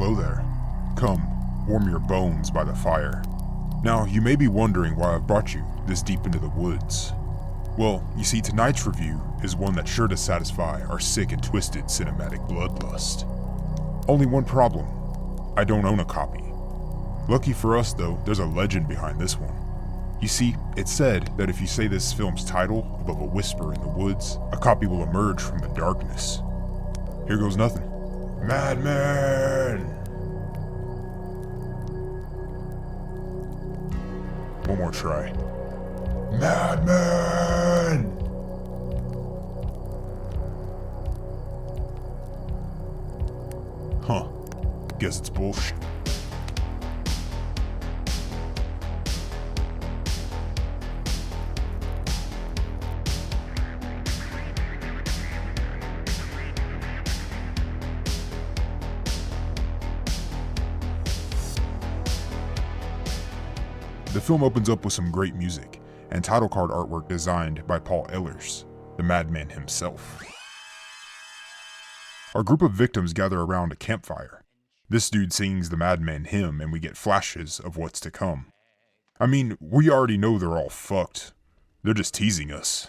Hello there. Come, warm your bones by the fire. Now, you may be wondering why I've brought you this deep into the woods. Well, you see, tonight's review is one that's sure to satisfy our sick and twisted cinematic bloodlust. Only one problem. I don't own a copy. Lucky for us, though, there's a legend behind this one. You see, it's said that if you say this film's title above a whisper in the woods, a copy will emerge from the darkness. Here goes nothing. Madman! One more try. Madman! Huh. Guess it's bullshit. The film opens up with some great music and title card artwork designed by Paul Ehlers, the Madman himself. Our group of victims gather around a campfire. This dude sings the Madman hymn and we get flashes of what's to come. I mean, we already know they're all fucked. They're just teasing us.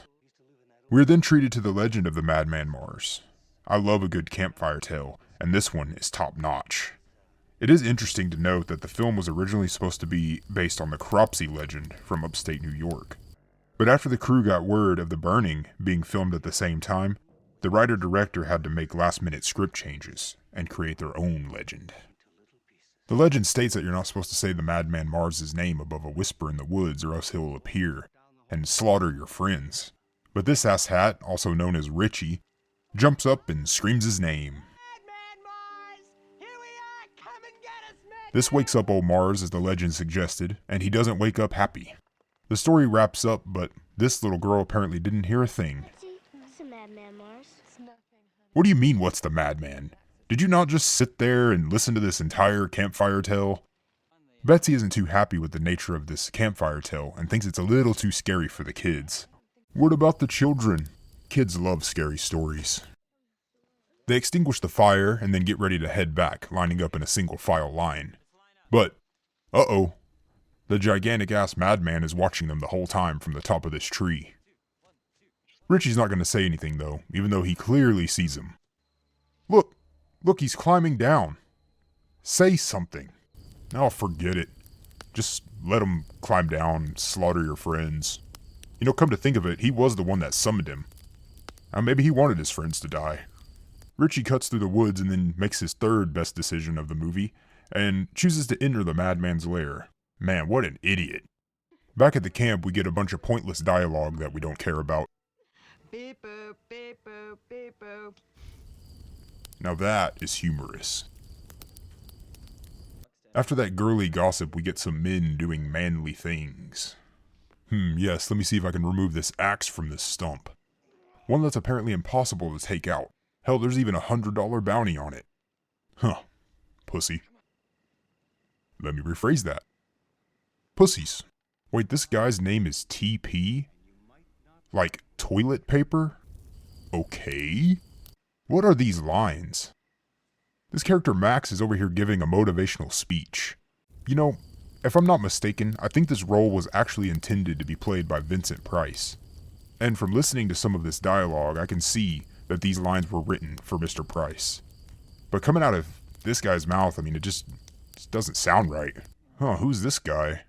We're then treated to the legend of the Madman Marz. I love a good campfire tale, and this one is top notch. It is interesting to note that the film was originally supposed to be based on the Cropsey legend from upstate New York. But after the crew got word of the burning being filmed at the same time, the writer-director had to make last-minute script changes and create their own legend. The legend states that you're not supposed to say the Madman Marz's name above a whisper in the woods or else he'll appear and slaughter your friends. But this asshat, also known as Richie, jumps up and screams his name. This wakes up old Marz as the legend suggested, and he doesn't wake up happy. The story wraps up, but this little girl apparently didn't hear a thing. What's the Madman Marz? What do you mean, what's the Madman? Did you not just sit there and listen to this entire campfire tale? Betsy isn't too happy with the nature of this campfire tale and thinks it's a little too scary for the kids. What about the children? Kids love scary stories. They extinguish the fire and then get ready to head back, lining up in a single file line. But, uh-oh, the gigantic-ass madman is watching them the whole time from the top of this tree. Richie's not going to say anything though, even though he clearly sees him. Look, he's climbing down. Say something. Oh, forget it. Just let him climb down and slaughter your friends. You know, come to think of it, he was the one that summoned him. Maybe he wanted his friends to die. Richie cuts through the woods and then makes his third best decision of the movie, and chooses to enter the madman's lair. Man, what an idiot. Back at the camp, we get a bunch of pointless dialogue that we don't care about. Beep boop, beep boop, beep boop. Now that is humorous. After that girly gossip, we get some men doing manly things. Yes, let me see if I can remove this axe from this stump. One that's apparently impossible to take out. Hell, there's even a $100 bounty on it. Huh. Pussy. Let me rephrase that. Pussies. Wait, this guy's name is TP? Like toilet paper? Okay. What are these lines? This character Max is over here giving a motivational speech. You know, if I'm not mistaken, I think this role was actually intended to be played by Vincent Price. And from listening to some of this dialogue, I can see that these lines were written for Mr. Price. But coming out of this guy's mouth, I mean, it just doesn't sound right. Huh, who's this guy?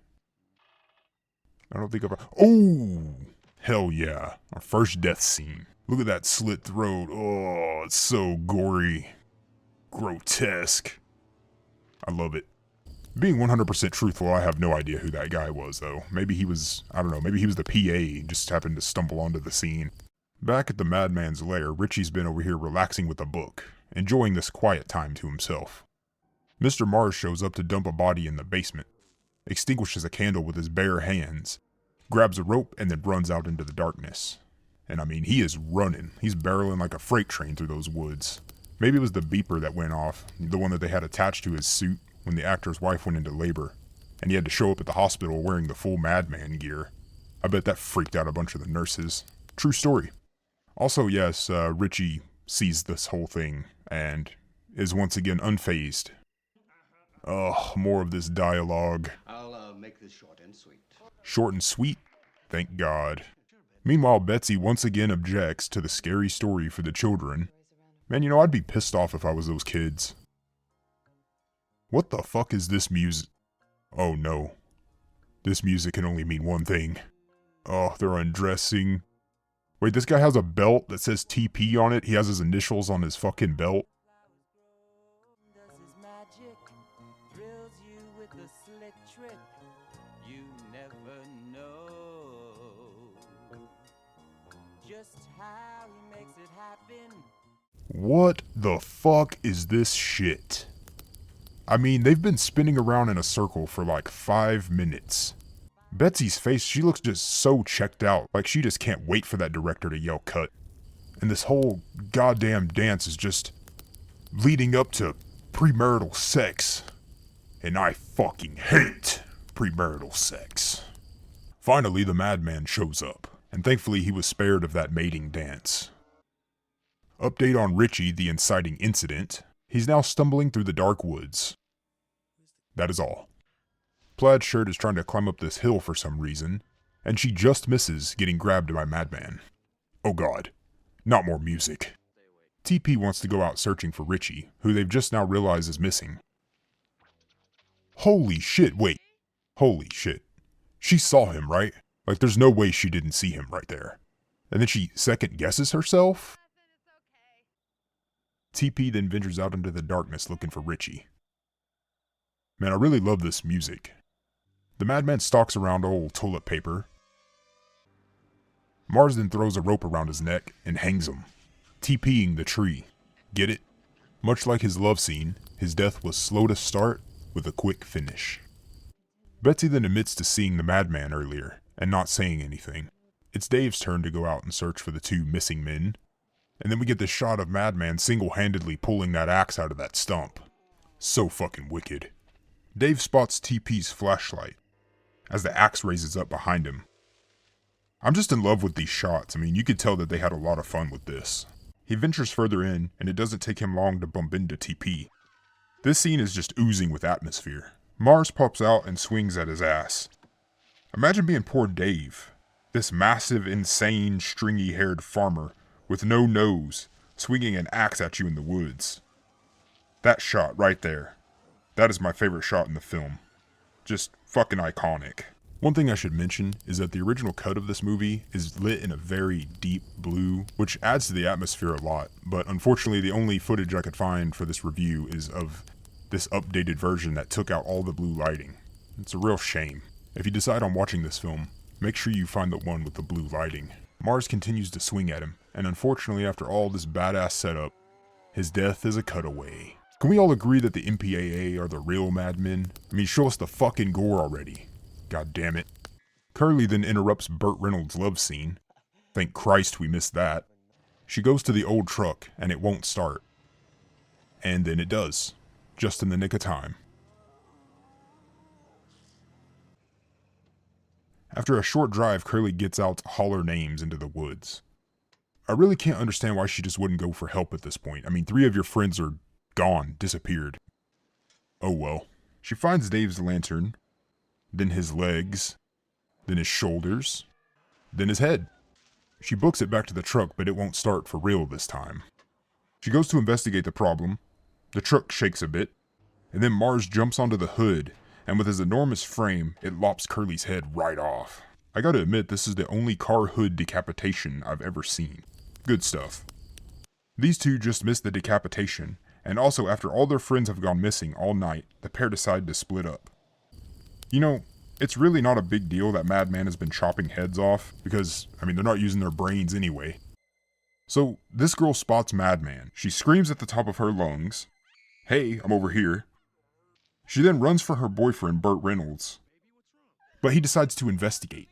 I don't think I've... Oh! Hell yeah. Our first death scene. Look at that slit throat. Oh, it's so gory. Grotesque. I love it. Being 100% truthful, I have no idea who that guy was, though. Maybe he was, I don't know, maybe he was the PA and just happened to stumble onto the scene. Back at the madman's lair, Richie's been over here relaxing with a book, enjoying this quiet time to himself. Mr. Marz shows up to dump a body in the basement, extinguishes a candle with his bare hands, grabs a rope, and then runs out into the darkness. And I mean, he is running. He's barreling like a freight train through those woods. Maybe it was the beeper that went off, the one that they had attached to his suit when the actor's wife went into labor, and he had to show up at the hospital wearing the full madman gear. I bet that freaked out a bunch of the nurses. True story. Also, yes, Richie sees this whole thing and is once again unfazed. Ugh, more of this dialogue. I'll make this short and sweet. Short and sweet? Thank God. Meanwhile, Betsy once again objects to the scary story for the children. Man, you know, I'd be pissed off if I was those kids. What the fuck is this music? Oh no. This music can only mean one thing. Oh, they're undressing. Wait, this guy has a belt that says TP on it? He has his initials on his fucking belt? What the fuck is this shit? I mean, they've been spinning around in a circle for like 5 minutes. Betsy's face, she looks just so checked out, like she just can't wait for that director to yell cut. And this whole goddamn dance is just leading up to premarital sex. And I fucking hate premarital sex. Finally, the madman shows up, and thankfully he was spared of that mating dance. Update on Richie, the inciting incident. He's now stumbling through the dark woods. That is all. Plaid Shirt is trying to climb up this hill for some reason, and she just misses getting grabbed by Madman. Oh god, not more music. TP wants to go out searching for Richie, who they've just now realized is missing. Holy shit, wait. Holy shit. She saw him, right? Like there's no way she didn't see him right there. And then she second guesses herself? TP then ventures out into the darkness looking for Richie. Man, I really love this music. The madman stalks around old toilet paper. Marz then throws a rope around his neck and hangs him, TPing the tree. Get it? Much like his love scene, his death was slow to start with a quick finish. Betsy then admits to seeing the madman earlier and not saying anything. It's Dave's turn to go out and search for the 2 missing men. And then we get this shot of Madman single-handedly pulling that axe out of that stump. So fucking wicked. Dave spots TP's flashlight as the axe raises up behind him. I'm just in love with these shots. I mean, you could tell that they had a lot of fun with this. He ventures further in, and it doesn't take him long to bump into TP. This scene is just oozing with atmosphere. Marz pops out and swings at his ass. Imagine being poor Dave, this massive, insane, stringy-haired farmer with no nose, swinging an axe at you in the woods. That shot right there. That is my favorite shot in the film. Just fucking iconic. One thing I should mention is that the original cut of this movie is lit in a very deep blue, which adds to the atmosphere a lot, but unfortunately the only footage I could find for this review is of this updated version that took out all the blue lighting. It's a real shame. If you decide on watching this film, make sure you find the one with the blue lighting. Marz continues to swing at him, and unfortunately after all this badass setup, his death is a cutaway. Can we all agree that the MPAA are the real madmen? I mean, show us the fucking gore already. God damn it. Curly then interrupts Burt Reynolds' love scene. Thank Christ we missed that. She goes to the old truck, and it won't start. And then it does, just in the nick of time. After a short drive, Curly gets out to holler names into the woods. I really can't understand why she just wouldn't go for help at this point. I mean, 3 of your friends are gone, disappeared. Oh well. She finds Dave's lantern, then his legs, then his shoulders, then his head. She books it back to the truck, but it won't start for real this time. She goes to investigate the problem. The truck shakes a bit, and then Marz jumps onto the hood, and with his enormous frame, it lops Curly's head right off. I gotta admit, this is the only car hood decapitation I've ever seen. Good stuff. These 2 just missed the decapitation, and also after all their friends have gone missing all night, the pair decide to split up. You know, it's really not a big deal that Madman has been chopping heads off, because, I mean, they're not using their brains anyway. So, this girl spots Madman. She screams at the top of her lungs, "Hey, I'm over here." She then runs for her boyfriend, Burt Reynolds, but he decides to investigate.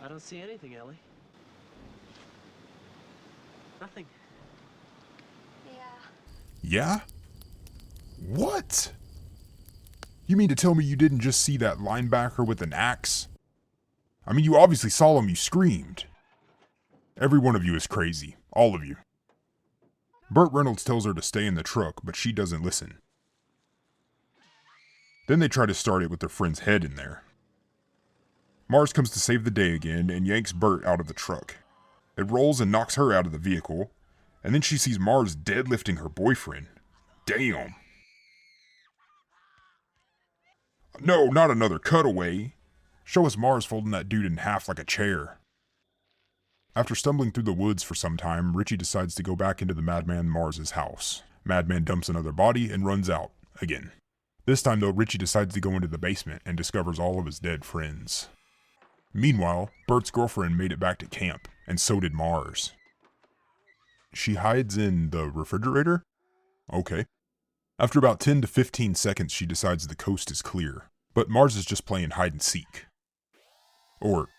I don't see anything, Ellie. Nothing. Yeah? What? You mean to tell me you didn't just see that linebacker with an axe? I mean, you obviously saw him, you screamed. Every one of you is crazy. All of you. Burt Reynolds tells her to stay in the truck, but she doesn't listen. Then they try to start it with their friend's head in there. Marz comes to save the day again and yanks Burt out of the truck. It rolls and knocks her out of the vehicle, and then she sees Marz deadlifting her boyfriend. Damn. No, not another cutaway. Show us Marz folding that dude in half like a chair. After stumbling through the woods for some time, Richie decides to go back into the Madman Marz's house. Madman dumps another body and runs out, again. This time though, Richie decides to go into the basement and discovers all of his dead friends. Meanwhile, Bert's girlfriend made it back to camp, and so did Marz. She hides in the refrigerator? Okay. After about 10 to 15 seconds, she decides the coast is clear, but Marz is just playing hide and seek. Or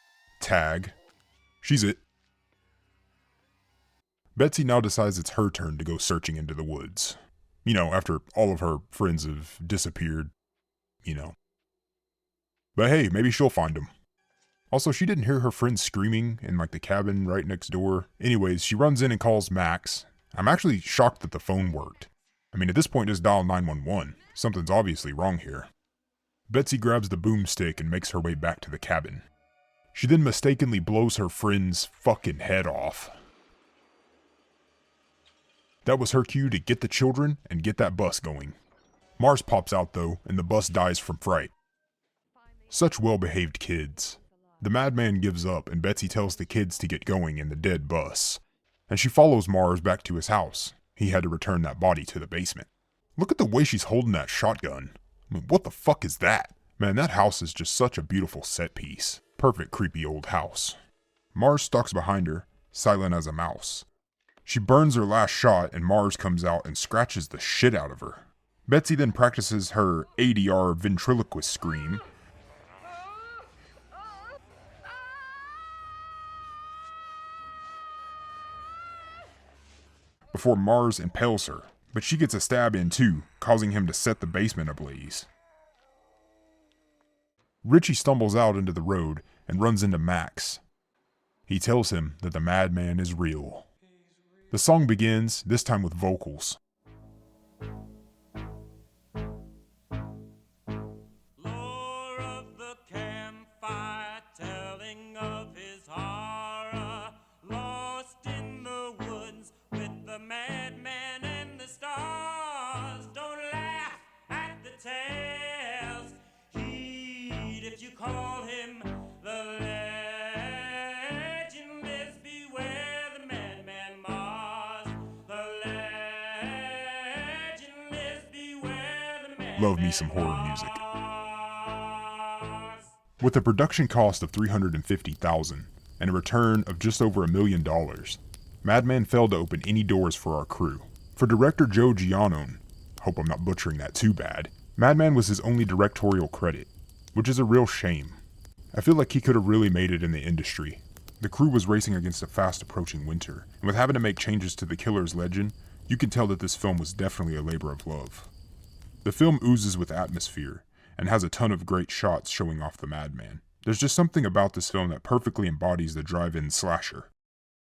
tag. She's it. Betsy now decides it's her turn to go searching into the woods. You know, after all of her friends have disappeared, you know. But hey, maybe she'll find them. Also, she didn't hear her friends screaming in like the cabin right next door. Anyways, she runs in and calls Max. I'm actually shocked that the phone worked. I mean, at this point, just dial 911. Something's obviously wrong here. Betsy grabs the boomstick and makes her way back to the cabin. She then mistakenly blows her friend's fucking head off. That was her cue to get the children and get that bus going. Marz pops out though, and the bus dies from fright. Such well-behaved kids. The madman gives up, and Betsy tells the kids to get going in the dead bus. And she follows Marz back to his house. He had to return that body to the basement. Look at the way she's holding that shotgun. I mean, what the fuck is that? Man, that house is just such a beautiful set piece. Perfect creepy old house. Marz stalks behind her, silent as a mouse. She burns her last shot, and Marz comes out and scratches the shit out of her. Betsy then practices her ADR ventriloquist scream. Before Marz impales her, but she gets a stab in too, causing him to set the basement ablaze. Richie stumbles out into the road and runs into Max. He tells him that the madman is real. The song begins, this time with vocals. Lore of the campfire, telling of his horror, lost in the woods with the madman and the stars. Don't laugh at the tales, heed if you call him the legend lives. Beware the Madman Marz. The legend lives. Beware the Madman Love me some horror music. Marz. With a production cost of $350,000 and a return of just over $1 million, Madman failed to open any doors for our crew. For director Joe Giannone, hope I'm not butchering that too bad, Madman was his only directorial credit, which is a real shame. I feel like he could have really made it in the industry. The crew was racing against a fast approaching winter, and with having to make changes to the killer's legend, you can tell that this film was definitely a labor of love. The film oozes with atmosphere, and has a ton of great shots showing off the madman. There's just something about this film that perfectly embodies the drive-in slasher.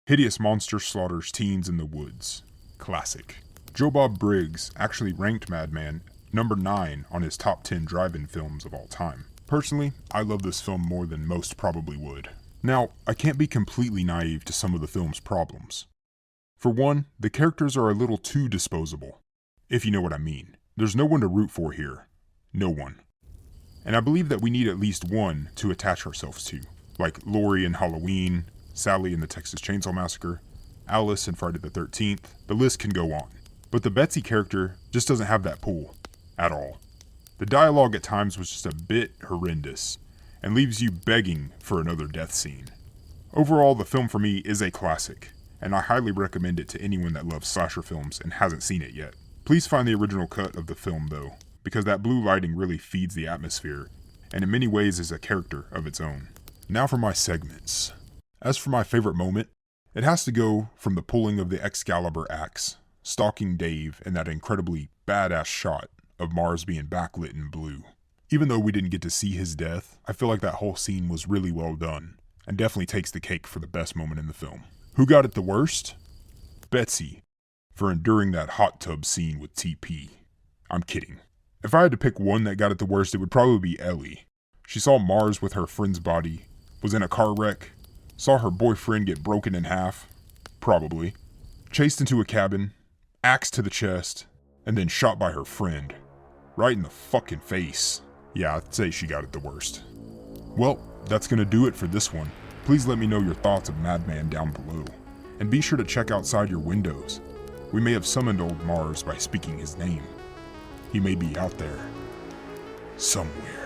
Hideous monster slaughters teens in the woods. Classic. Joe Bob Briggs actually ranked Madman number 9 on his top 10 drive-in films of all time. Personally, I love this film more than most probably would. Now, I can't be completely naive to some of the film's problems. For one, the characters are a little too disposable, if you know what I mean. There's no one to root for here. No one. And I believe that we need at least one to attach ourselves to, like Laurie in Halloween, Sally in the Texas Chainsaw Massacre, Alice in Friday the 13th, the list can go on. But the Betsy character just doesn't have that pull, at all. The dialogue at times was just a bit horrendous, and leaves you begging for another death scene. Overall, the film for me is a classic, and I highly recommend it to anyone that loves slasher films and hasn't seen it yet. Please find the original cut of the film though, because that blue lighting really feeds the atmosphere, and in many ways is a character of its own. Now for my segments. As for my favorite moment, it has to go from the pulling of the Excalibur axe, stalking Dave, and that incredibly badass shot of Marz being backlit in blue. Even though we didn't get to see his death, I feel like that whole scene was really well done, and definitely takes the cake for the best moment in the film. Who got it the worst? Betsy. for enduring that hot tub scene with TP. I'm kidding. If I had to pick one that got it the worst, it would probably be Ellie. She saw Marz with her friend's body, was in a car wreck, saw her boyfriend get broken in half, probably, chased into a cabin, axe to the chest, and then shot by her friend. Right in the fucking face. Yeah, I'd say she got it the worst. Well, that's gonna do it for this one. Please let me know your thoughts of Madman down below. And be sure to check outside your windows. We may have summoned old Marz by speaking his name. He may be out there, somewhere.